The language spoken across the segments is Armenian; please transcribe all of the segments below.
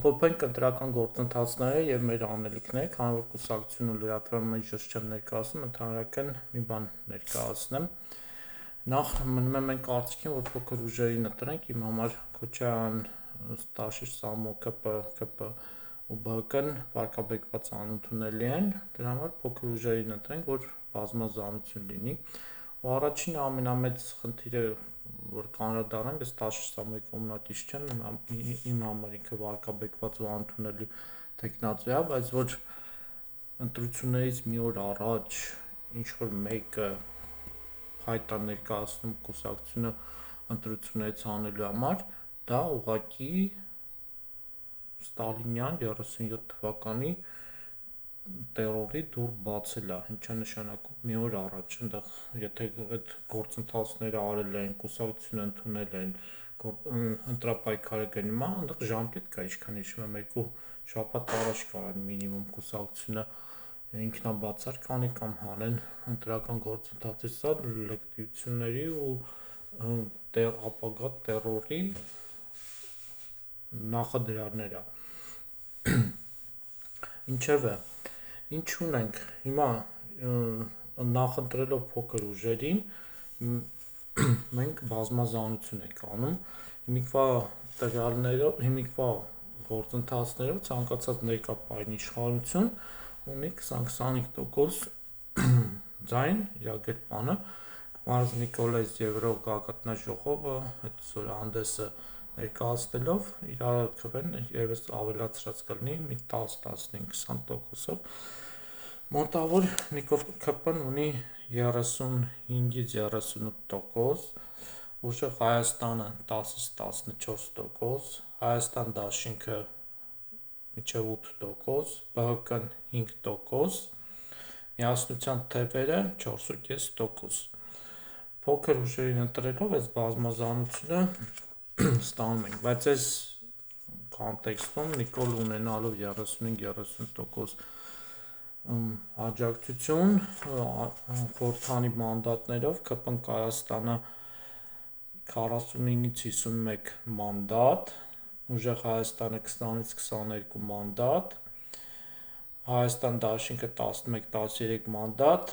Ամփոփենք ընտրական գործընթացները եւ մեր անելիքները, քանի որ կուսակցությունը լրատվամիջոցի ճիշտ չեմ ներկայացնում, ընդհանրական մի բան ներկայացնեմ։ Նախ մնում է մենք կարծիքին, որ փոքր ուժերին ընտրենք, իմ համար Քոչարյան, Ստաշիշ, Սամո, ԿՊ ու ԲՀԿ-ն վարկաբեկված անընդունելի են, դրա համար փոքր ուժերին ընտրենք, որ բազմազանություն լինի։ Ու առաջին ամենամեծ խնդիրը, որ կանրադառնամ, ես Ստաշիշ Սամոյի կողմնակից չեմ, իմ համար ինքը վարկաբեկված ու անընդունելի տեխնացու է, բայց որ ընտրություններից մի օր առաջ ինչ-որ մեկը հայտ է ներկայացնում կուսակցությունը ընտրություններից անելու համար, դա ուղղակի ստալինյան 37 թվականի տերորի դուռ բացել է, ինչա նշանակում մի օր առաջ, այնտեղ եթե այդ գործընթացները արել են, կուսակցությունը ընդունել են, ընտրապայքարը գնում է, այնտեղ ժամկետ կա, ինչքան հիշում եմ, 2 շաբաթ առաջ կարան մինիմում կուսակցությունը ինքնաբացարկ անի կամ հանեն ընտրական գործընթացից, սա լեկտիվությունների ու ապագա տերորի նախադրյալներ է։ Ինչևէ, ինչ ունենք հիմա նախընտրելով փոքր ուժերին, մենք բազմազանություն ենք անում, հիմիկվա գործընթացներով ցանկացած ներկա իշխանություն ունի 20-25% ձայն իրագործմանը, Մարզ Նիկոլաևս Եվրո գագաթնաժողովը այդ զորահանդեսը ներկայացնելով իրար քվեն եւս ավելացրած կլինի մի 10-15-20%-ով, մոտավոր ԿՊ-ն ունի 35-38%, ուժեղ Հայաստանը 10-14%, Հայաստան դաշինքը մինչև 8%, ԲՀԿ-ն 5%, Միասնության թևերը 4.5%։ Փոքր ուժերին ընտրելով այս բազմազանությունը ստանում ենք, բայց այս կոնտեքստում Նիկոլ ունենալով 35-38% աջակցություն խորհրդանի մանդատներով ԿՊ-ն կայաստանը 49-51 մանդատ, ուժեղ Հայաստանը 20-22 մանդատ, Հայաստան դաշինքը 11-13 մանդատ,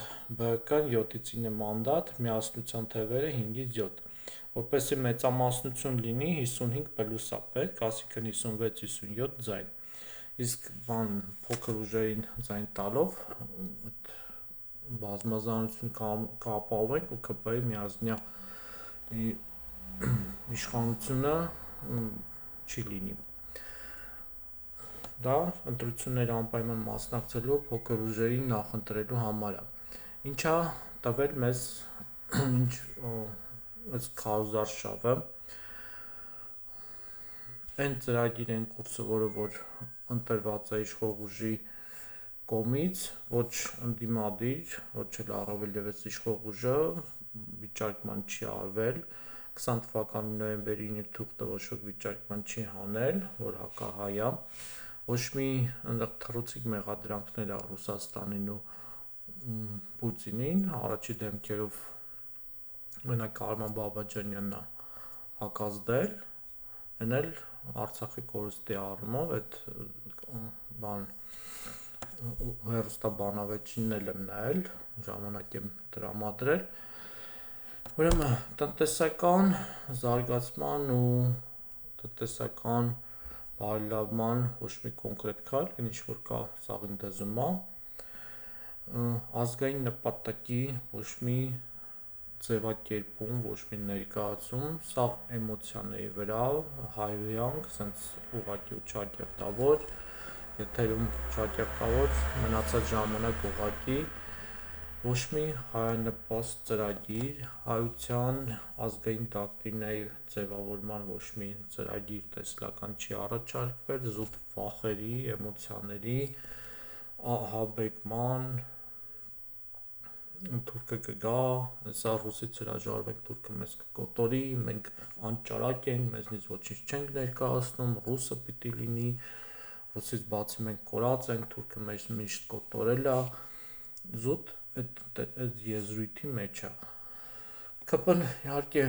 ԲՀԿ-ն 7-9 մանդատ, Միասնության թևերը 5-7, որպեսզի մեծամասնություն լինի 55 պլյուս է պետք, այսինքն 56-57 ձայն, իսկ փոքր ուժերին ձայն տալով բազմազանություն կապահովենք ու ԿՊ-ի միազնյա իշխանությունը չի լինի։ Դա ընտրությունների անպայման մասնակցելու փոքր ուժերին նախընտրելու համար է։ Ինչա տվել մեզ այս քարոզարշավը, այն ծրագիր են կուրսը, որ ընտրված է իշխող ուժի կողմից, ոչ ընդդիմադիր, ոչ էլ առավել ևս իշխող ուժը վիճարկման չի արվել, 20 թվականի նոյեմբերի 9 թուղթը ոչ ոք վիճարկման չի հանել, որ հակահայ է, ոչ մի այնտեղ թռուցիկ մեղադրանքներ է Ռուսաստանին ու Պուտինին, առաջի դեմքերով մենակ Արման Բաբաջանյանն է հակազդել, այն էլ Արցախի կորստի առումով, այդ հեռուստաբանավեճինն էլ եմ նայել, ժամանակ եմ տրամադրել, ուրեմն տնտեսական զարգացման ու տնտեսական բարելավման ոչ մի կոնկրետ քայլ, ինչ որ կա սաղին դզում է, ազգային նպատակի ոչ մի ձևակերպում, ոչ մի ներկայացում, սաղ էմոցիաների վրա, հայհոյանք, սենց ուղղակի ու ճակերտավոր, եթերում ճակերտավոր, մնացած ժամանակ ուղղակի ոչ մի հայանպաստ ծրագիր, հայության ազգային դոկտրինայի ձևավորման ոչ մի ծրագիր տեսլական չի առաջարկվել, զուտ վախերի, էմոցիաների, ահաբեկման, թուրքը կգա, սա ռուսից հրաժարվենք, թուրքը մեզ կկոտորի, մենք անճարակ ենք, մեզնից ոչինչ չենք ներկայացնում, ռուսը պիտի լինի, ռուսից բացի մենք կորած ենք, թուրքը մեզ միշտ կոտորել է, զուտ այդ եզրույթի մեջ է։ ԿՊ-ն իհարկե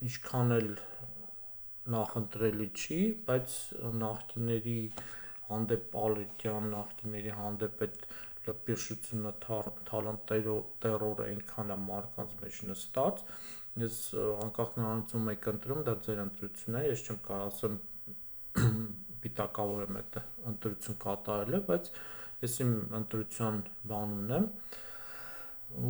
ինչքան էլ նախընտրելի չի, բայց նախկինների հանդեպ Պալետյան, նախկիների հանդեպ այդ լպիրշությունը, թալանտ տերորը այնքան է մարդկանց մեջ նստած, ես անկախ նրանից ում եք ընտրում, դա ձեր ընտրությունն է, ես չեմ կարող ասեմ պիտակավոր եմ այդ ընտրություն կատարել, բայց ես իմ ընտրության բան ունեմ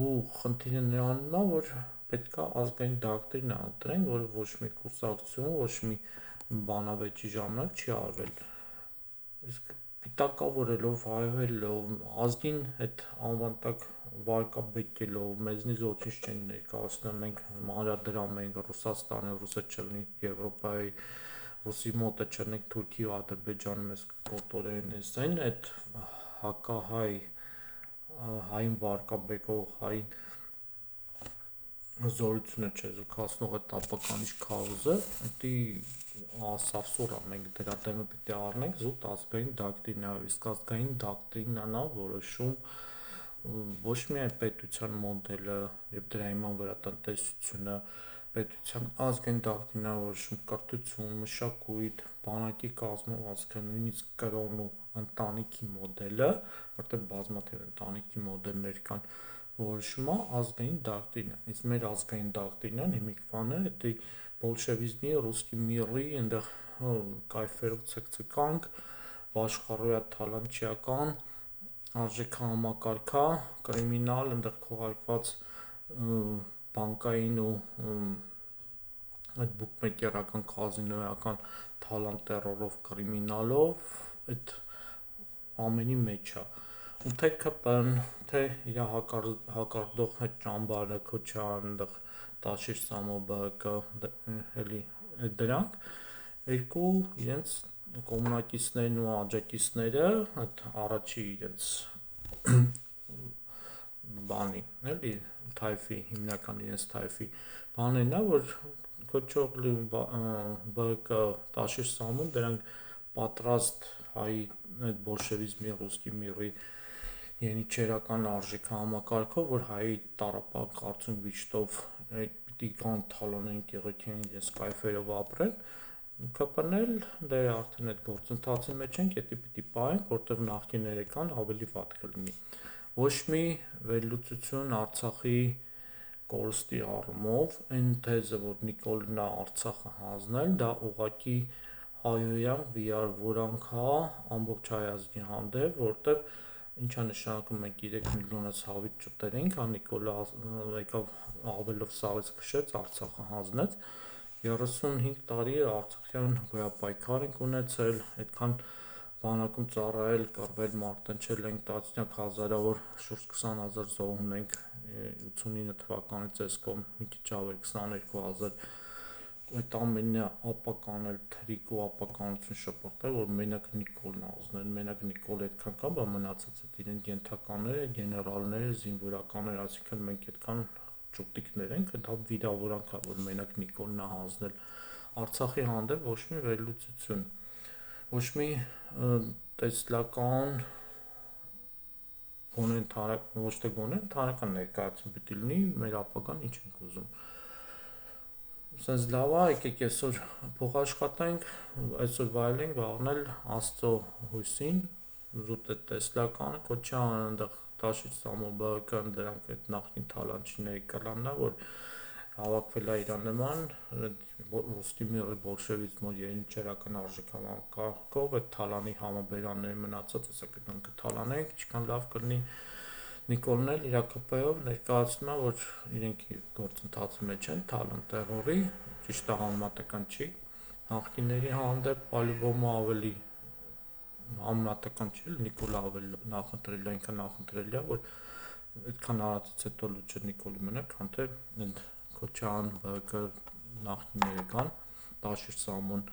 ու խնդիրը նրանում է, որ պետքա ազգային դոկտրինա ընտրեն, որը ոչ մի կուսակցություն, ոչ մի բանավեճի ժամանակ չի արվել։ Իսկ պիտակավորելով, հայհոյելով, ազգին այդ անվան տակ վարկաբեկելով, մեզնից ոչինչ չեն ներկայացնում, մենք մանրադրամ ենք Ռուսաստանի, ռուսը չլինի Եվրոպայի, ռուսի մոտը չլինենք Թուրքի ու Ադրբեջանը մեզ կոտորեն, այդ հակահայ, հային վարկաբեկող, հային զորությունը չեզոքացնող այդ ապականիչ քարոզը, դա սավսուր է, մենք դրա դեմը պիտի առնենք զուտ ազգային դոկտրինայով, իսկ ազգային դոկտրինան է որոշում ոչ միայն պետության մոդելը եւ դրա հիման վրա տնտեսությունը, պետության ազգային դոկտրինան որոշում կրթություն, մշակույթ, բանակի կազմվածքը, նույնիսկ կրոնը, ընտանիքի մոդելը, որտեղ բազմաթիվ ընտանիքի մոդելներ կան, որոշում է ազգային դոկտրինա, իսկ մեր ազգային դոկտրինան հիմիկվան է, դա բոլշևիզմի, ռուսկի միրի, այնտեղ կայֆերով ցկցկանք, աշխարհոյա թալանչիական, արժեքահամակարգա, կրիմինալ, այնտեղ քողարկված բանկային ու այդ բուկմեկերական, կազինոյական թալանտ տերորով, կրիմինալով, այդ ամենի մեջ է։ Ու թե ԿՊ-ն, թե իր հակարդող այդ ճամբարը, Քոչարը, այնտեղ Տաշիր ՍամոբՀԿ, էլի դրանք երկու իրենց կողմնակիցներն ու աջակիցները, այդ առաջի իրենց բանի, էլի թայֆի, հիմնական իրենց թայֆի բանն է, որ Քոչողլի ԲՀԿ Տաշիր Սամոն դրանք պատրաստ հայի այդ բոլշևիզմի, ռուսկի միրի ենիչերական արժեքահամակարգով, որ հայի տառապակ կարծում վիճտով պիտի կան թալանեն եկեղեցին իրենց կայֆերով ապրեն, ԿՊ-ն էլ դե արդեն այդ գործընթացի մեջ ենք, դա պիտի պահենք, որտեղ նախկինները կան, ավելի վատ կլինի։ Ոչ մի վերլուծություն Արցախի կորստի առումով, այն թեզը, որ Նիկոլն է Արցախը հանձնել, դա ուղղակի հայհոյանք, վիրավորանք է ամբողջ հայ ազգի հանդեպ, որտեղ ինչ է նշանակում մենք 3 միլիոնը ցավից ճտերենք, Նիկոլը եկավ ավելով սավեց քշեց, Արցախը հանձնեց, 35 տարի արցախյան գոյապայքար ենք ունեցել, այդքան բանակում ծառայել, կռվել, մարտնչել ենք, տասնյակ հազարավոր, շուրջ 20,000 զոհ ունենք 89 թվականի ծեսկով, մի քիչ ավելի 22,000, այդ ամենը ապականել, թրիկ ու ապականություն շպրտել, որ մենակ Նիկոլն ազնել, մենակ Նիկոլը այդքան կա, բա մնացած այդ իրենք ենթականները, գեներալները, զինվորականները, այսինքն մենք այդքան ճուտիկներ ենք, դա վիրավորանք է, որ մենակ Նիկոլն է հանձնել Արցախի հանդեպ ոչ մի վերլուծություն, ոչ մի տեսլական գոնե ոչ թե գոնե ընդհանրական ներկայացում պիտի լինի մեր ապագան ինչ ենք ուզում։ Սենց լավ է, եկեք այսօր փոխաշխատենք, այսօր վայելենք վաղնել Աստծո հույսին, զուտ այդ տեսլականը, Քոչարը, այնտեղ Տաշիր ՍամոբՀԿ-ն, դրանք այդ նախկին թալանչիների կլանն է, որ հավաքվել է իրան նման ռուսկի միրի բոլշևիզմի երնիչերական արժեքամակարգով, այդ թալանի համաբերանների մնացած, հեսա կգանք թալանենք, ինչքան լավ կլինի Նիկոլն էլ իր ԿՊ-ով ներկայացնում է, որ իրենք գործընթացի մեջ են թալանտ տերորի, ճիշտ է համեմատական չի, նախկինների հանդեպ Պալիբոմը ավելի համեմատական չի, Նիկոլը ավելի նախընտրել է, այնքան նախընտրել է, որ այդքան արածից հետո լուչը Նիկոլի մնա, քան թե Քոչարն, ԲՀԿ նախկինները կան, Տաշիր Սամոն